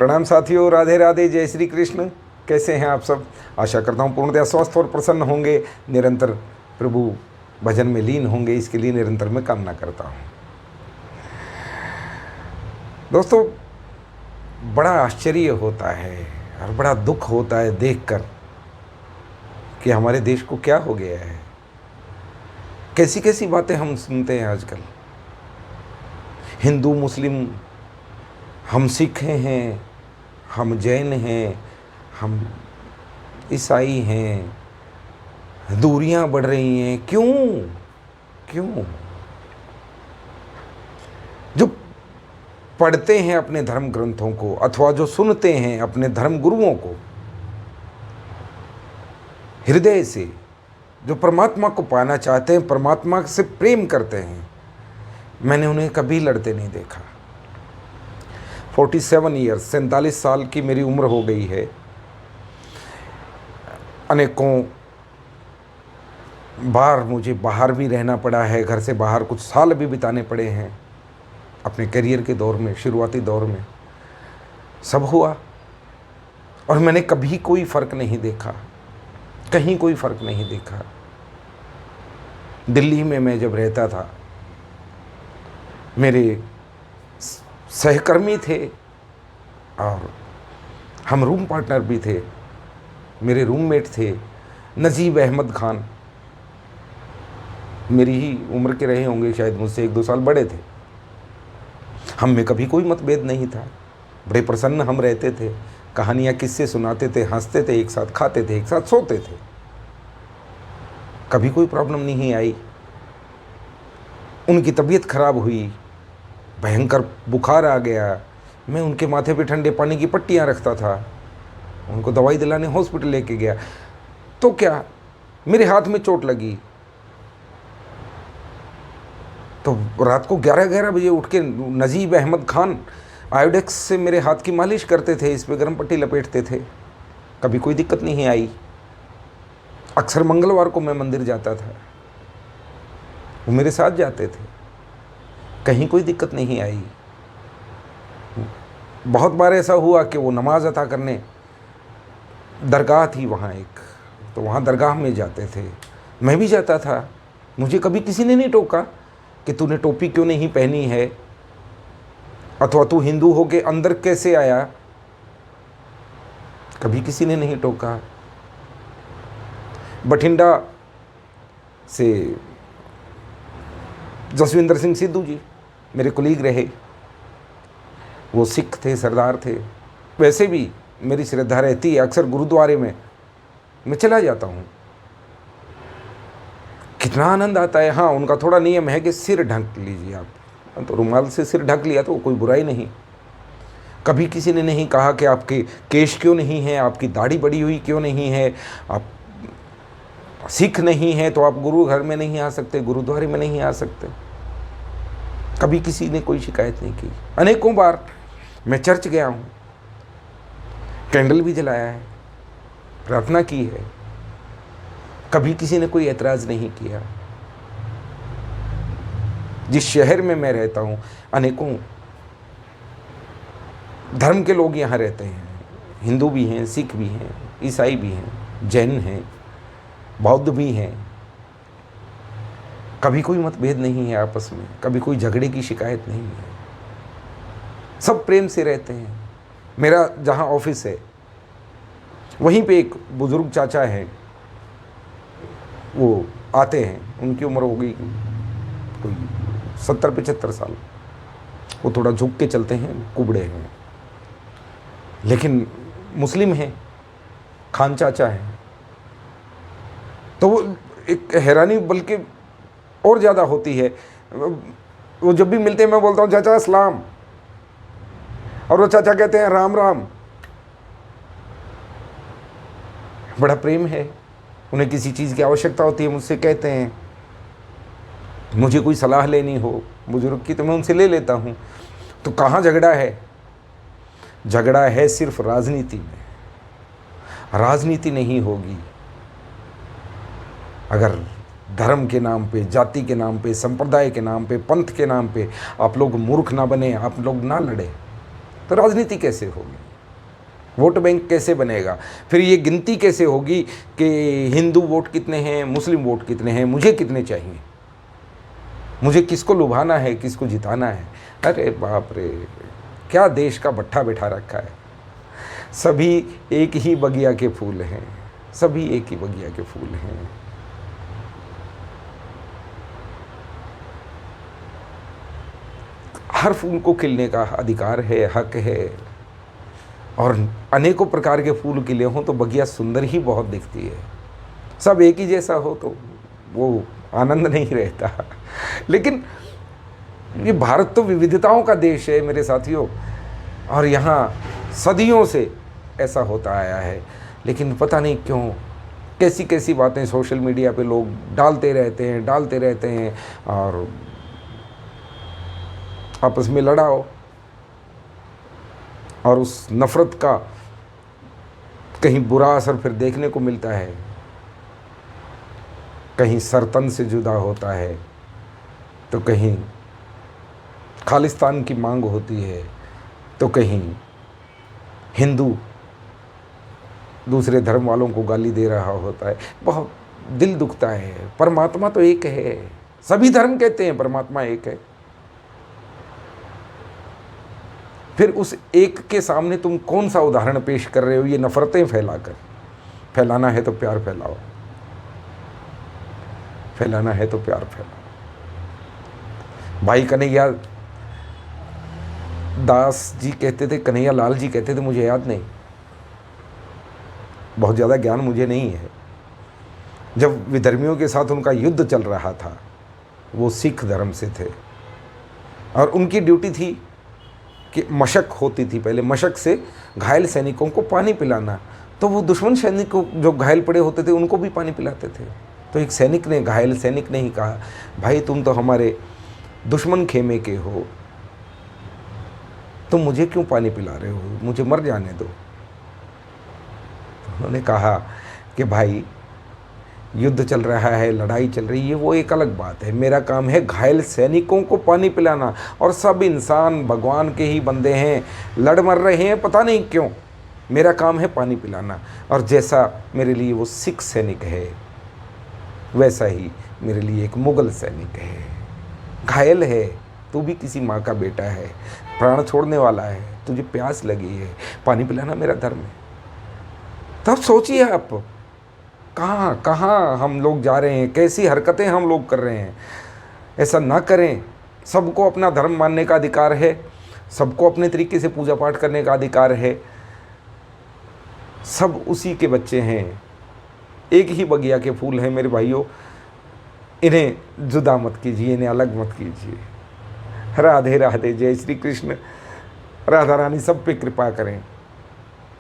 प्रणाम साथियों, राधे राधे, जय श्री कृष्ण। कैसे हैं आप सब? आशा करता हूँ पूर्णतः स्वस्थ और प्रसन्न होंगे, निरंतर प्रभु भजन में लीन होंगे, इसके लिए निरंतर मैं कामना करता हूँ। दोस्तों, बड़ा आश्चर्य होता है और बड़ा दुख होता है देखकर कि हमारे देश को क्या हो गया है। कैसी कैसी बातें हम सुनते हैं आजकल। हिंदू मुस्लिम, हम सिख हैं, हम जैन हैं, हम ईसाई हैं, दूरियां बढ़ रही हैं। क्यों? जो पढ़ते हैं अपने धर्म ग्रंथों को अथवा जो सुनते हैं अपने धर्म गुरुओं को हृदय से, जो परमात्मा को पाना चाहते हैं, परमात्मा से प्रेम करते हैं, मैंने उन्हें कभी लड़ते नहीं देखा। 47 ईयर्स, 47 साल की मेरी उम्र हो गई है। अनेकों बार मुझे बाहर भी रहना पड़ा है, घर से बाहर कुछ साल भी बिताने पड़े हैं। अपने करियर के दौर में, शुरुआती दौर में सब हुआ और मैंने कभी कोई फ़र्क नहीं देखा, कहीं कोई फ़र्क नहीं देखा। दिल्ली में मैं जब रहता था, मेरे सहकर्मी थे और हम रूम पार्टनर भी थे। मेरे रूममेट थे नजीब अहमद खान, मेरी ही उम्र के रहे होंगे, शायद मुझसे 1-2 साल बड़े थे। हम में कभी कोई मतभेद नहीं था, बड़े प्रसन्न हम रहते थे, कहानियाँ किस्से सुनाते थे, हंसते थे, एक साथ खाते थे, एक साथ सोते थे। कभी कोई प्रॉब्लम नहीं आई। उनकी तबीयत खराब हुई, भयंकर बुखार आ गया। मैं उनके माथे पे ठंडे पानी की पट्टियाँ रखता था, उनको दवाई दिलाने हॉस्पिटल लेके गया। तो क्या, मेरे हाथ में चोट लगी तो रात को 11-11 बजे उठ के नजीब अहमद खान आयोडेक्स से मेरे हाथ की मालिश करते थे, इस पे गर्म पट्टी लपेटते थे। कभी कोई दिक्कत नहीं आई। अक्सर मंगलवार को मैं मंदिर जाता था, वो मेरे साथ जाते थे, कहीं कोई दिक्कत नहीं आई। बहुत बार ऐसा हुआ कि वो नमाज अता करने, दरगाह थी वहाँ एक, तो वहाँ दरगाह में जाते थे, मैं भी जाता था। मुझे कभी किसी ने नहीं टोका कि तूने टोपी क्यों नहीं पहनी है, अथवा तू हिंदू हो के अंदर कैसे आया। कभी किसी ने नहीं टोका। बठिंडा से जसविंदर सिंह सिद्धू जी मेरे कुलीग रहे, वो सिख थे, सरदार थे। वैसे भी मेरी श्रद्धा रहती है, अक्सर गुरुद्वारे में मैं चला जाता हूँ, कितना आनंद आता है। हाँ, उनका थोड़ा नियम है कि सिर ढक लीजिए आप, तो रुमाल से सिर ढक लिया तो कोई बुराई नहीं। कभी किसी ने नहीं कहा कि आपके केश क्यों नहीं है, आपकी दाढ़ी बड़ी हुई क्यों नहीं है, आप सिख नहीं हैं तो आप गुरु घर में नहीं आ सकते, गुरुद्वारे में नहीं आ सकते। कभी किसी ने कोई शिकायत नहीं की। अनेकों बार मैं चर्च गया हूँ, कैंडल भी जलाया है, प्रार्थना की है, कभी किसी ने कोई ऐतराज़ नहीं किया। जिस शहर में मैं रहता हूँ, अनेकों धर्म के लोग यहाँ रहते हैं, हिंदू भी हैं, सिख भी हैं, ईसाई भी हैं, जैन हैं, बौद्ध भी हैं। कभी कोई मतभेद नहीं है आपस में, कभी कोई झगड़े की शिकायत नहीं है, सब प्रेम से रहते हैं। मेरा जहाँ ऑफिस है वहीं पे एक बुज़ुर्ग चाचा हैं, वो आते हैं, उनकी उम्र हो गई कोई 70-75 साल। वो थोड़ा झुक के चलते हैं, कुबड़े हैं, लेकिन मुस्लिम हैं, खान चाचा हैं। तो वो एक हैरानी बल्कि और ज़्यादा होती है। वो जब भी मिलते हैं मैं बोलता हूँ चाचा सलाम, और वो चाचा कहते हैं राम राम। बड़ा प्रेम है। उन्हें किसी चीज़ की आवश्यकता होती है, मुझसे कहते हैं, मुझे कोई सलाह लेनी हो बुजुर्ग की तो मैं उनसे ले लेता हूँ। तो कहाँ झगड़ा है? झगड़ा है सिर्फ राजनीति में। राजनीति नहीं होगी अगर धर्म के नाम पे, जाति के नाम पे, संप्रदाय के नाम पे, पंथ के नाम पे आप लोग मूर्ख ना बने, आप लोग ना लड़े, तो राजनीति कैसे होगी? वोट बैंक कैसे बनेगा? फिर ये गिनती कैसे होगी कि हिंदू वोट कितने हैं, मुस्लिम वोट कितने हैं, मुझे कितने चाहिए, मुझे किसको लुभाना है, किसको जिताना है? अरे बाप रे, क्या देश का भट्ठा बैठा रखा है। सभी एक ही बगिया के फूल हैं, सभी एक ही बगिया के फूल हैं। हर फूल को खिलने का अधिकार है, हक है, और अनेकों प्रकार के फूल खिले हों तो बगिया सुंदर ही बहुत दिखती है। सब एक ही जैसा हो तो वो आनंद नहीं रहता। लेकिन ये भारत तो विविधताओं का देश है मेरे साथियों, और यहाँ सदियों से ऐसा होता आया है। लेकिन पता नहीं क्यों कैसी कैसी बातें सोशल मीडिया पे लोग डालते रहते हैं और आपस में लड़ाओ, और उस नफ़रत का कहीं बुरा असर फिर देखने को मिलता है। कहीं सरतन से जुदा होता है तो कहीं खालिस्तान की मांग होती है, तो कहीं हिंदू दूसरे धर्म वालों को गाली दे रहा होता है। बहुत दिल दुखता है। परमात्मा तो एक है, सभी धर्म कहते हैं परमात्मा एक है। फिर उस एक के सामने तुम कौन सा उदाहरण पेश कर रहे हो? ये नफरतें फैलाकर। फैलाना है तो प्यार फैलाओ, फैलाना है तो प्यार फैलाओ। भाई कन्हैया दास जी कहते थे, कन्हैया लाल जी कहते थे, मुझे याद नहीं, बहुत ज़्यादा ज्ञान मुझे नहीं है। जब विधर्मियों के साथ उनका युद्ध चल रहा था, वो सिख धर्म से थे और उनकी ड्यूटी थी कि मशक होती थी पहले, मशक से घायल सैनिकों को पानी पिलाना। तो वो दुश्मन सैनिकों जो घायल पड़े होते थे उनको भी पानी पिलाते थे। तो एक सैनिक ने, घायल सैनिक ने ही कहा, भाई तुम तो हमारे दुश्मन खेमे के हो, तुम मुझे क्यों पानी पिला रहे हो, मुझे मर जाने दो। उन्होंने कहा कि भाई युद्ध चल रहा है, लड़ाई चल रही है, वो एक अलग बात है। मेरा काम है घायल सैनिकों को पानी पिलाना, और सब इंसान भगवान के ही बंदे हैं, लड़ मर रहे हैं पता नहीं क्यों, मेरा काम है पानी पिलाना। और जैसा मेरे लिए वो सिख सैनिक है, वैसा ही मेरे लिए एक मुग़ल सैनिक है। घायल है, तू भी किसी माँ का बेटा है, प्राण छोड़ने वाला है, तुझे प्यास लगी है, पानी पिलाना मेरा धर्म है। तब सोचिए आप कहाँ कहाँ हम लोग जा रहे हैं, कैसी हरकतें हम लोग कर रहे हैं। ऐसा ना करें। सबको अपना धर्म मानने का अधिकार है, सबको अपने तरीके से पूजा पाठ करने का अधिकार है, सब उसी के बच्चे हैं, एक ही बगिया के फूल हैं मेरे भाइयों। इन्हें जुदा मत कीजिए, इन्हें अलग मत कीजिए। राधे राधे, जय श्री कृष्ण। राधा रानी सब पे कृपा करें।